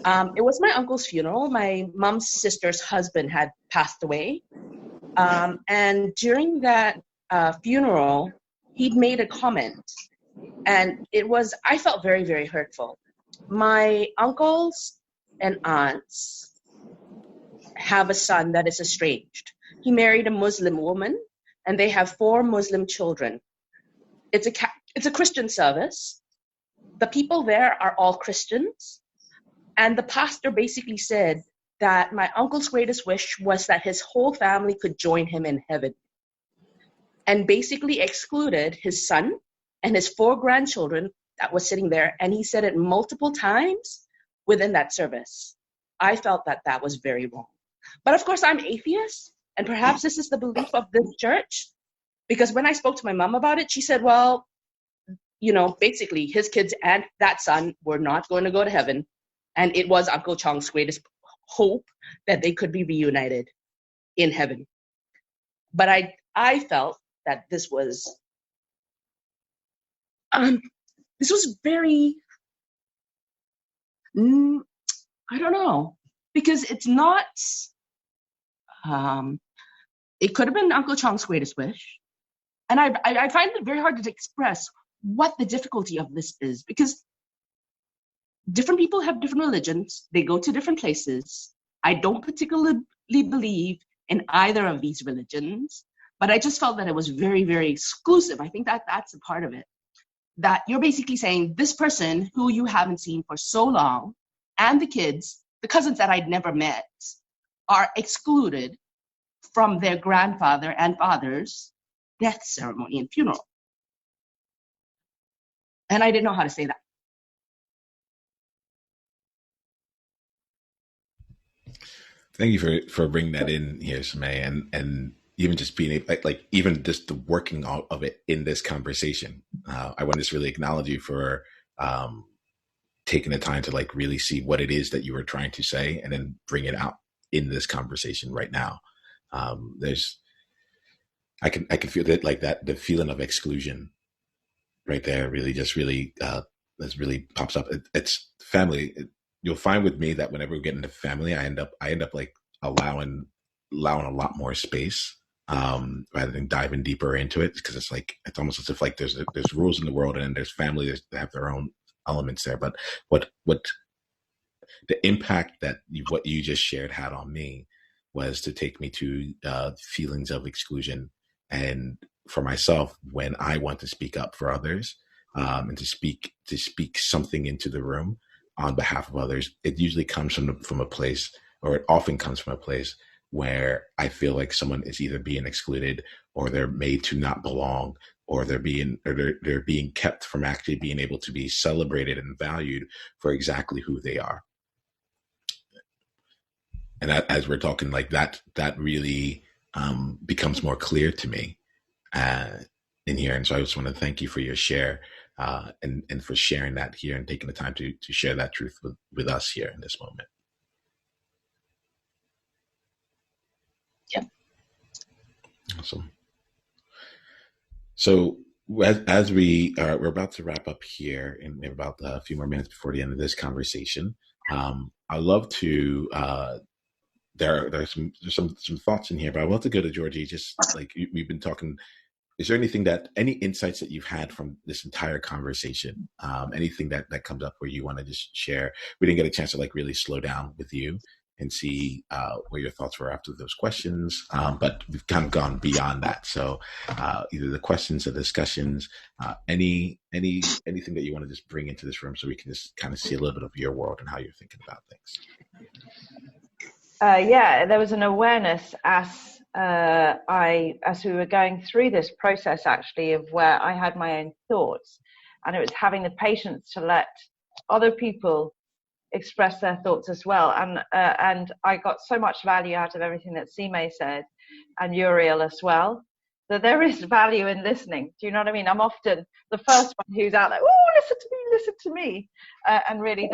Speaker 4: It was my uncle's funeral. My mom's sister's husband had passed away. And during that funeral, he'd made a comment. And I felt very, very hurtful. My uncles and aunts have a son that is estranged. He married a Muslim woman, and they have 4 Muslim children. It's a Christian service. The people there are all Christians. And the pastor basically said that my uncle's greatest wish was that his whole family could join him in heaven, and basically excluded his son and his 4 grandchildren that was sitting there. And he said it multiple times within that service. I felt that that was very wrong. But of course, I'm atheist, and perhaps this is the belief of this church, because when I spoke to my mom about it, she said, well, basically his kids and that son were not going to go to heaven, and it was Uncle Chong's greatest hope that they could be reunited in heaven. But I felt that this was very, I don't know, because it's not, it could have been Uncle Chong's greatest wish. And I find it very hard to express what the difficulty of this is, because different people have different religions. They go to different places. I don't particularly believe in either of these religions, but I just felt that it was very, very exclusive. I think that that's a part of it. That you're basically saying this person who you haven't seen for so long, and the kids, the cousins that I'd never met, are excluded from their grandfather and father's death ceremony and funeral. And I didn't know how to say that.
Speaker 1: Thank you for bringing that in here, Samay, and even just being able, like even just the working out of it in this conversation. I want to just really acknowledge you for taking the time to like really see what it is that you were trying to say, and then bring it out in this conversation right now. I can feel that, like, that the feeling of exclusion right there really just really this really pops up. It's family. You'll find with me that whenever we get into family, I end up like allowing a lot more space rather than diving deeper into it, because it's almost as if like there's rules in the world, and then there's families that have their own elements there. But what the impact that what you just shared had on me was to take me to feelings of exclusion, and for myself, when I want to speak up for others, and to speak something into the room on behalf of others, it usually comes from a place, or it often comes from a place where I feel like someone is either being excluded, or they're made to not belong, or they're being kept from actually being able to be celebrated and valued for exactly who they are. And as we're talking, like that really becomes more clear to me in here. And so I just want to thank you for your share, and for sharing that here and taking the time to share that truth with us here in this moment.
Speaker 4: Yep.
Speaker 1: Awesome. So as we're about to wrap up here in about a few more minutes before the end of this conversation, I'd love to, there's some thoughts in here, but I want to go to Georgie. Just like we've been talking, is there any insights that you've had from this entire conversation? Anything that comes up where you want to just share? We didn't get a chance to like really slow down with you and see where your thoughts were after those questions, but we've kind of gone beyond that. So either the questions or discussions, anything that you want to just bring into this room, so we can just kind of see a little bit of your world and how you're thinking about things.
Speaker 2: Yeah, there was an awareness as we were going through this process, actually, of where I had my own thoughts, and it was having the patience to let other people express their thoughts as well. And I got so much value out of everything that Sime said, and Uriel as well, that there is value in listening. Do you know what I mean? I'm often the first one who's out like, oh, listen to me. And really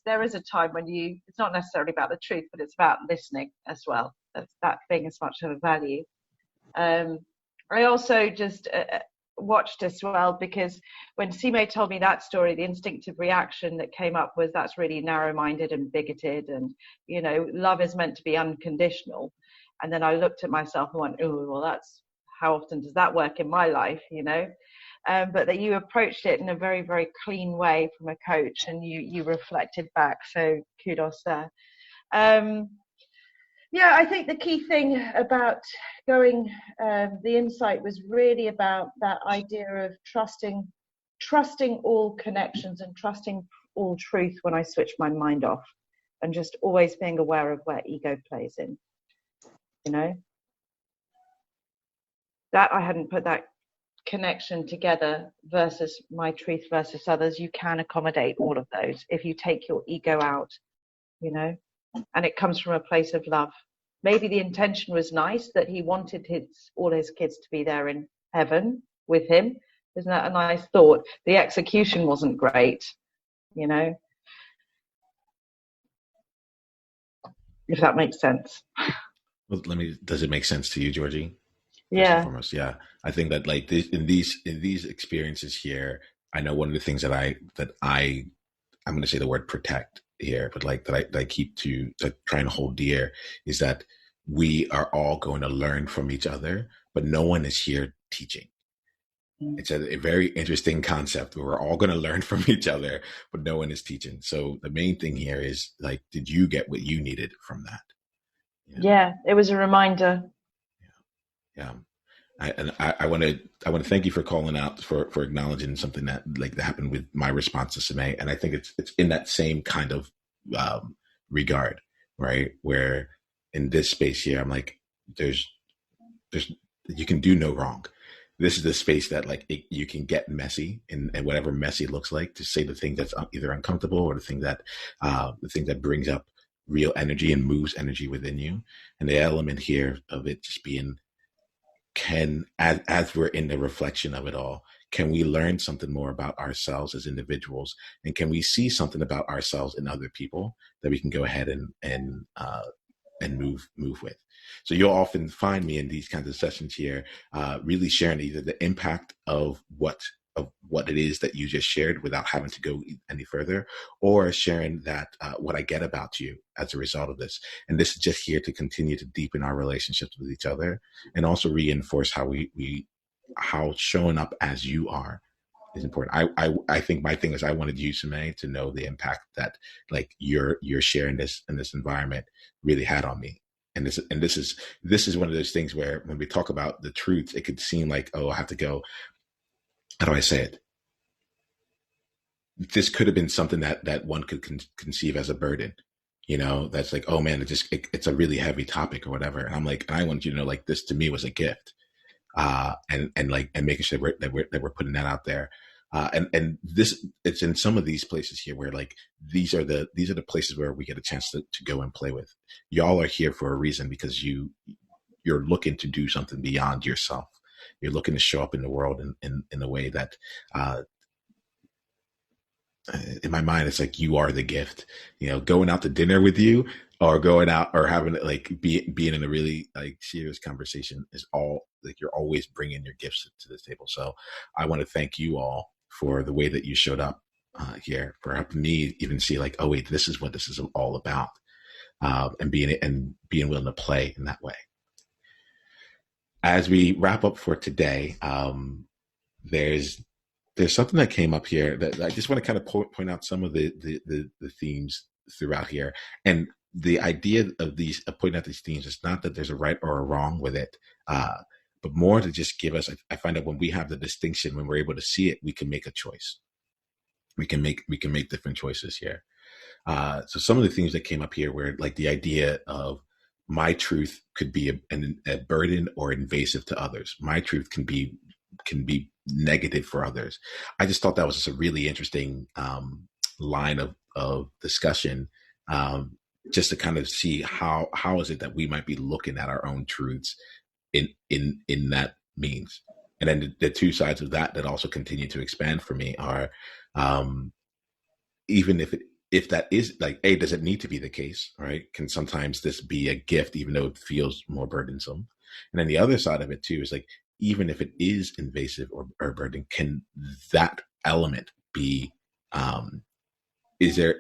Speaker 2: there is a time when it's not necessarily about the truth, but it's about listening as well. That's that being as much of a value. I also just, watched as well, because when Sime told me that story, the instinctive reaction that came up was, that's really narrow-minded and bigoted, and love is meant to be unconditional. And then I looked at myself and went, oh, well, that's, how often does that work in my life, but that you approached it in a very, very clean way from a coach, and you reflected back, so kudos there. Yeah, I think the key thing about going, the insight was really about that idea of trusting all connections and trusting all truth when I switch my mind off, and just always being aware of where ego plays in, that I hadn't put that connection together versus my truth versus others. You can accommodate all of those if you take your ego out, and it comes from a place of love. Maybe the intention was nice, that he wanted all his kids to be there in heaven with him. Isn't that a nice thought? The execution wasn't great, if that makes sense.
Speaker 1: Well, does it make sense to you, Georgie?
Speaker 2: Yeah.
Speaker 1: Foremost, yeah. I think that like this, in these experiences here, I know one of the things that I'm going to say the word protect here, but like that I keep to try and hold dear, is that we are all going to learn from each other, but no one is here teaching. It's a very interesting concept where we're all going to learn from each other, but no one is teaching. So the main thing here is, like, did you get what you needed from that?
Speaker 2: Yeah, it was a reminder.
Speaker 1: Yeah. I want to thank you for calling out, for acknowledging something that happened with my response to Sime. And I think it's in that same kind of regard, right? Where in this space here, I'm like, there's you can do no wrong. This is the space that you can get messy, and whatever messy looks like, to say the thing that's either uncomfortable, or the thing that brings up real energy and moves energy within you. And the element here of it just being, as we're in the reflection of it all, can we learn something more about ourselves as individuals, and can we see something about ourselves in other people that we can go ahead and move with? So you'll often find me in these kinds of sessions here, really sharing either the impact of what it is that you just shared without having to go any further, or sharing that what I get about you as a result of this. And this is just here to continue to deepen our relationships with each other, and also reinforce how showing up as you are is important. I think my thing is, I wanted you, Sime, to know the impact that you're sharing this in this environment really had on me. And this is one of those things where when we talk about the truth, it could seem like, oh, I have to go, how do I say it? This could have been something that one could conceive as a burden, that's like, oh man, it's a really heavy topic or whatever. And I'm like, I want you to know, this to me was a gift. And making sure that we're putting that out there. And this, it's in some of these places here where these are the places where we get a chance to go and play with. Y'all are here for a reason, because you're looking to do something beyond yourself. You're looking to show up in the world in a way that, in my mind, it's like you are the gift. Going out to dinner with you, or going out, or having being in a really serious conversation, is all you're always bringing your gifts to the table. So I want to thank you all for the way that you showed up here, for helping me even see oh wait, this is what this is all about, and being willing to play in that way. As we wrap up for today, there's something that came up here that I just want to kind of point out some of the themes throughout here. And the idea of pointing out these themes is not that there's a right or a wrong with it, but more to just give us, I find that when we have the distinction, when we're able to see it, we can make a choice. We can make different choices here. So some of the themes that came up here were the idea of, my truth could be a burden or invasive to others. My truth can be negative for others. I just thought that was just a really interesting line of discussion, just to kind of see how is it that we might be looking at our own truths in that means. And then the two sides of that also continue to expand for me are, even if that is does it need to be the case, right? Can sometimes this be a gift, even though it feels more burdensome? And then the other side of it too is even if it is invasive or burdening, can that element be, are there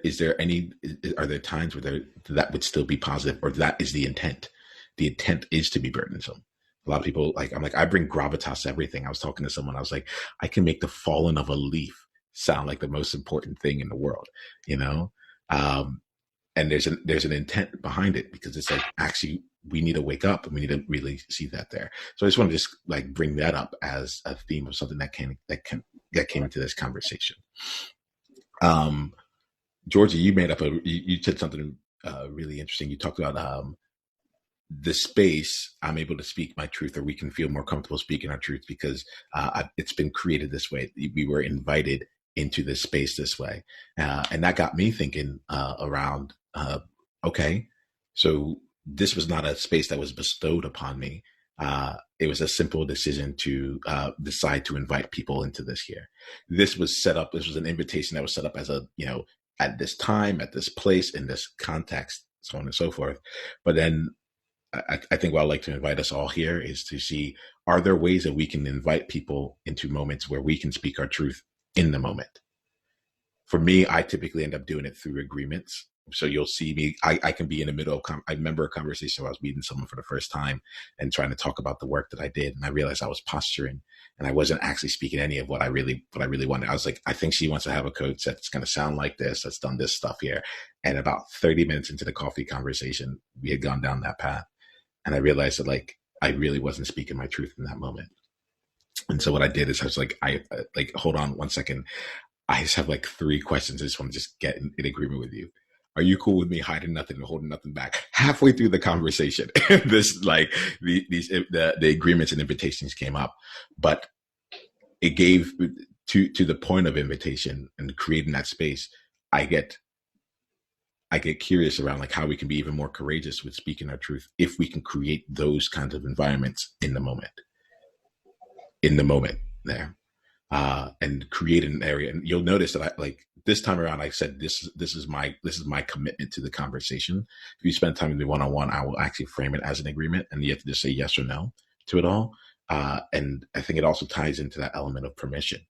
Speaker 1: times where that would still be positive, or that is the intent? The intent is to be burdensome. A lot of people, I bring gravitas to everything. I was talking to someone, I was like, I can make the falling of a leaf sound like the most important thing in the world, you know? And there's an intent behind it, because it's like, actually, we need to wake up and we need to really see that there. So I just want to just bring that up as a theme of something that came into this conversation. Georgie, you said something really interesting. You talked about the space. I'm able to speak my truth, or we can feel more comfortable speaking our truth because it's been created this way. We were invited into this space this way. And that got me thinking around, okay, so this was not a space that was bestowed upon me. It was a simple decision to decide to invite people into this here. This was set up, this was an invitation that was set up as at this time, at this place, in this context, so on and so forth. But then I think what I'd like to invite us all here is to see, are there ways that we can invite people into moments where we can speak our truth in the moment? For me, I typically end up doing it through agreements. So you'll see me, I can be in the middle of, I remember a conversation where I was meeting someone for the first time and trying to talk about the work that I did. And I realized I was posturing and I wasn't actually speaking any of what I really wanted. I was like, I think she wants to have a coach that's going to sound like this, that's done this stuff here. And about 30 minutes into the coffee conversation, we had gone down that path. And I realized that I really wasn't speaking my truth in that moment. And so what I did is I was like, hold on 1 second. I just have 3 questions. I just want to just get in agreement with you. Are you cool with me hiding nothing and holding nothing back? Halfway through the conversation, the agreements and invitations came up, but it gave to the point of invitation and creating that space. I get curious around how we can be even more courageous with speaking our truth if we can create those kinds of environments in the moment there, and create an area. And you'll notice that this time around, I said, this is my commitment to the conversation. If you spend time with me one-on-one, I will actually frame it as an agreement, and you have to just say yes or no to it all. And I think it also ties into that element of permission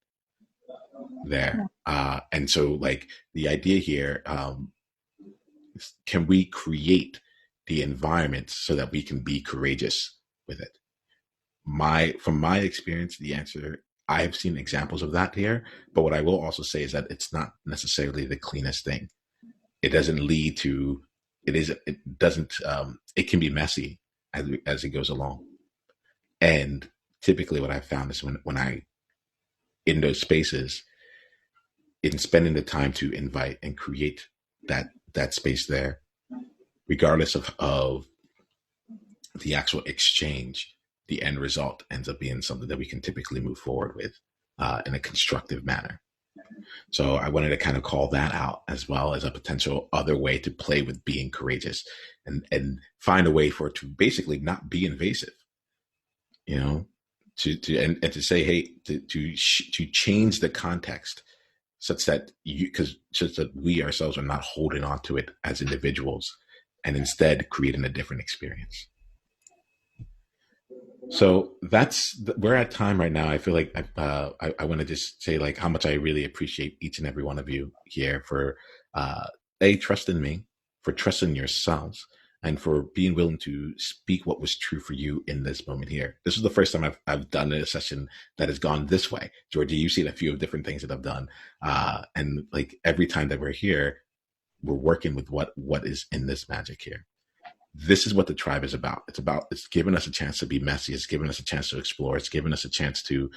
Speaker 1: there. And so the idea here, can we create the environment so that we can be courageous with it? From my experience, the answer, I've seen examples of that here, but what I will also say is that it's not necessarily the cleanest thing. It doesn't lead to, it can be messy as it goes along. And typically what I found is when I, in those spaces, in spending the time to invite and create that space there, regardless of the actual exchange, the end result ends up being something that we can typically move forward with in a constructive manner. So I wanted to kind of call that out as well as a potential other way to play with being courageous and find a way for it to basically not be invasive, to say, hey, to change the context such that we ourselves are not holding on to it as individuals and instead creating a different experience. So we're at time right now. I feel like I want to just say how much I really appreciate each and every one of you here for trusting me, for trusting yourselves, and for being willing to speak what was true for you in this moment here. This is the first time I've done a session that has gone this way. Georgie, you've seen a few of different things that I've done. And every time that we're here, we're working with what is in this magic here. This is what the tribe is about. It's giving us a chance to be messy. It's giving us a chance to explore. It's giving us a chance to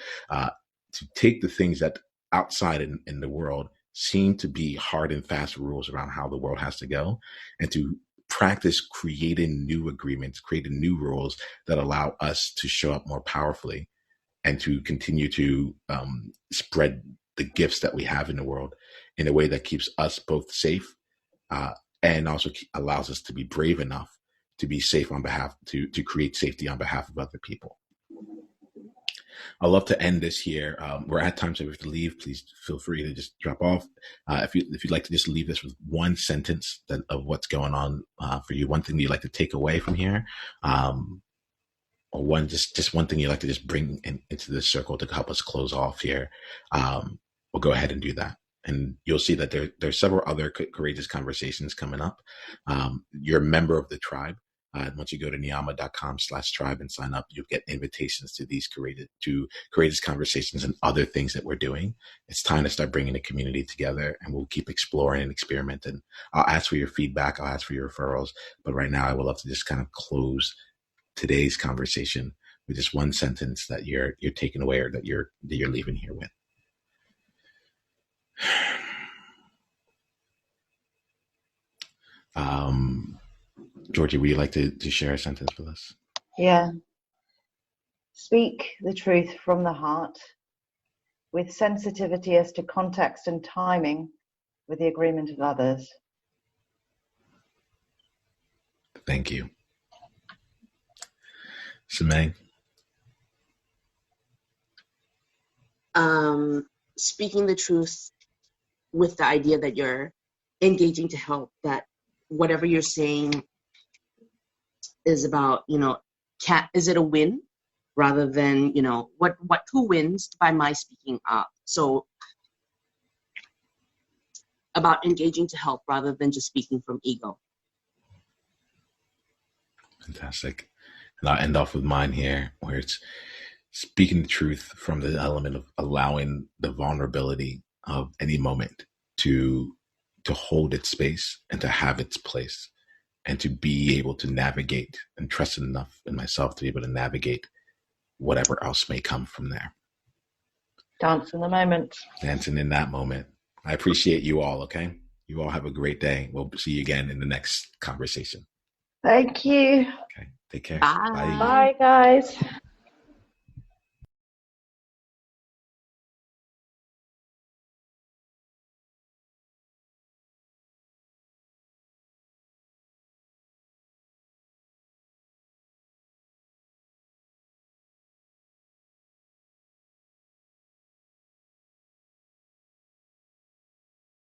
Speaker 1: take the things that outside in the world seem to be hard and fast rules around how the world has to go, and to practice creating new agreements, creating new rules that allow us to show up more powerfully and to continue to spread the gifts that we have in the world in a way that keeps us both safe and also allows us to be brave enough to be safe on behalf, to create safety on behalf of other people. I'd love to end this here. We're at time, so if we have to leave, please feel free to just drop off. If you'd like to just leave this with one sentence of what's going on for you, one thing you'd like to take away from here, one, just one thing you'd like to just bring into this circle to help us close off here, we'll go ahead and do that. And you'll see that there's several other courageous conversations coming up. You're a member of the tribe. Once you go to niyama.com/tribe and sign up, you'll get invitations to these courageous conversations and other things that we're doing. It's time to start bringing the community together, and we'll keep exploring and experimenting. I'll ask for your feedback. I'll ask for your referrals. But right now, I would love to just kind of close today's conversation with just one sentence that you're taking away, or that you're leaving here with. Georgie, would you like to share a sentence with us?
Speaker 2: Yeah. Speak the truth from the heart with sensitivity as to context and timing, with the agreement of others.
Speaker 1: Thank you. Simay?
Speaker 4: Speaking the truth with the idea that you're engaging to help, that whatever you're saying is about, is it a win rather than, who wins by my speaking up? So about engaging to help rather than just speaking from ego.
Speaker 1: Fantastic. And I'll end off with mine here, where it's speaking the truth from the element of allowing the vulnerability of any moment to hold its space and to have its place, and to be able to navigate, and trust enough in myself to be able to navigate whatever else may come from there.
Speaker 2: Dance in the moment.
Speaker 1: Dancing in that moment. I appreciate you all, okay? You all have a great day. We'll see you again in the next conversation.
Speaker 2: Thank you.
Speaker 1: Okay, take care.
Speaker 4: Bye.
Speaker 2: Bye, guys.